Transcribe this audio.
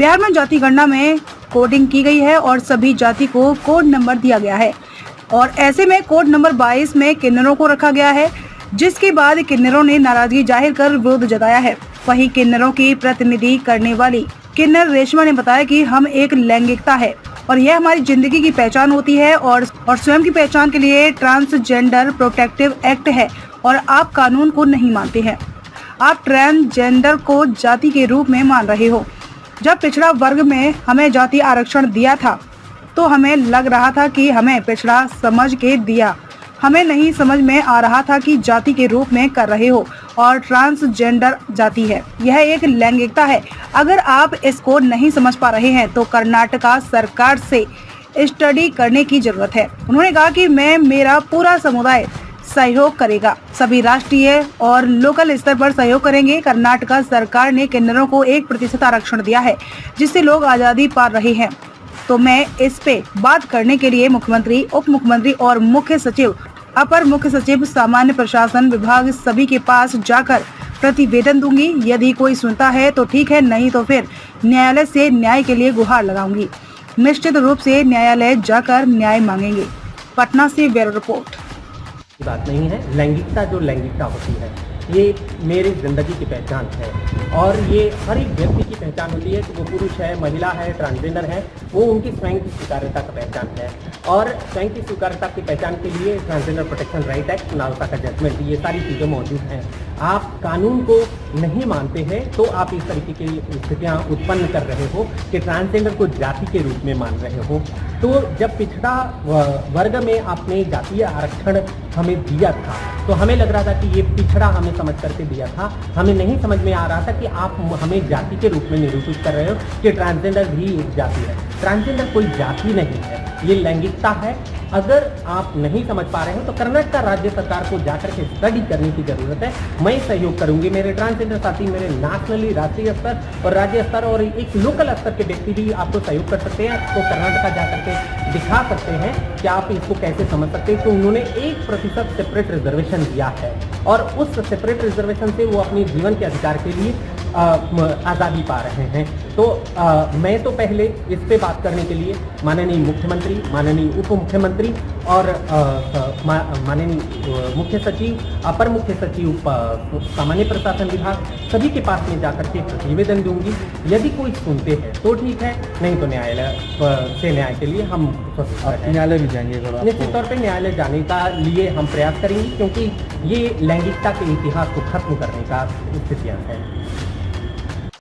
बिहार में जाति गणना में कोडिंग की गई है और सभी जाति को कोड नंबर दिया गया है और ऐसे में कोड नंबर 22 में किन्नरों को रखा गया है, जिसके बाद किन्नरों ने नाराजगी जाहिर कर विरोध जताया है। वहीं किन्नरों की प्रतिनिधि करने वाली किन्नर रेशमा ने बताया कि हम एक लैंगिकता है और यह हमारी जिंदगी की पहचान होती है और स्वयं की पहचान के लिए ट्रांसजेंडर प्रोटेक्टिव एक्ट है और आप कानून को नहीं मानते हैं। आप ट्रांसजेंडर को जाति के रूप में मान रहे हो। जब पिछड़ा वर्ग में हमें जाति आरक्षण दिया था तो हमें लग रहा था कि हमें पिछड़ा समझ के दिया, हमें नहीं समझ में आ रहा था कि जाति के रूप में कर रहे हो और ट्रांसजेंडर जाति है, यह एक लैंगिकता है। अगर आप इसको नहीं समझ पा रहे हैं तो कर्नाटका सरकार से स्टडी करने की जरूरत है। उन्होंने कहा कि मेरा पूरा समुदाय सहयोग करेगा, सभी राष्ट्रीय और लोकल स्तर पर सहयोग करेंगे। कर्नाटका सरकार ने किन्नरों को 1% आरक्षण दिया है, जिससे लोग आजादी पा रहे हैं। तो मैं इस पे बात करने के लिए मुख्यमंत्री, उप मुख्यमंत्री और मुख्य सचिव, अपर मुख्य सचिव, सामान्य प्रशासन विभाग सभी के पास जाकर प्रतिवेदन दूंगी। यदि कोई सुनता है तो ठीक है, नहीं तो फिर न्यायालय से न्याय के लिए गुहार लगाऊंगी। निश्चित रूप से न्यायालय जाकर न्याय मांगेंगे। पटना से ब्यूरो रिपोर्ट। बात नहीं है, लैंगिकता जो लैंगिकता होती है ये मेरी ज़िंदगी की पहचान है और ये हर एक व्यक्ति की पहचान होती है कि वो पुरुष है, महिला है, ट्रांसजेंडर है, वो उनकी स्वयं की स्वीकार्यता का पहचान है। और स्वयं की स्वीकार्यता की पहचान के लिए transgender protection right act, NALSA का जजमेंट, ये सारी चीज़ें मौजूद हैं। आप कानून को नहीं मानते हैं तो आप इस तरीके की स्थितियाँ उत्पन्न कर रहे हो कि ट्रांसजेंडर को जाति के रूप में मान रहे हो। तो जब पिछड़ा वर्ग में आपने जातीय आरक्षण हमें दिया था तो हमें लग रहा था कि ये पिछड़ा हमें समझ करके दिया था, हमें नहीं समझ में आ रहा था कि आप हमें जाति के रूप में निरूपित कर रहे हो कि ट्रांसजेंडर भी एक जाति है। ट्रांसजेंडर कोई जाति नहीं है, ये लैंगिकता है। अगर आप नहीं समझ पा रहे हो तो कर्नाटक राज्य सरकार को जाकर के स्टडी करने की जरूरत है। मैं सहयोग करूंगी, मेरे ट्रांसजेंडर साथी, मेरे नेशनली राष्ट्रीय स्तर और राज्य स्तर और एक लोकल स्तर के व्यक्ति भी आपको सहयोग कर सकते हैं। आपको कर्नाटका जाकर के दिखा सकते हैं कि आप इसको कैसे समझ सकते हैं। तो उन्होंने 1% सेपरेट रिजर्वेशन दिया है और उस सेपरेट रिजर्वेशन से वो अपने जीवन के अधिकार के लिए आज़ादी पा रहे हैं। तो मैं तो पहले इस पे बात करने के लिए माननीय मुख्यमंत्री, माननीय उप मुख्यमंत्री और माननीय मुख्य सचिव, अपर मुख्य सचिव, सामान्य प्रशासन विभाग, सभी के पास में जाकर के प्रतिवेदन दूंगी। यदि कोई सुनते हैं तो ठीक है, नहीं तो न्यायालय से न्याय के लिए हम न्यायालय भी जाएंगे। निश्चित तौर पे न्यायालय जाने का लिए हम प्रयास करेंगे क्योंकि ये लैंगिकता के इतिहास को खत्म करने का स्थितियाँ हैं।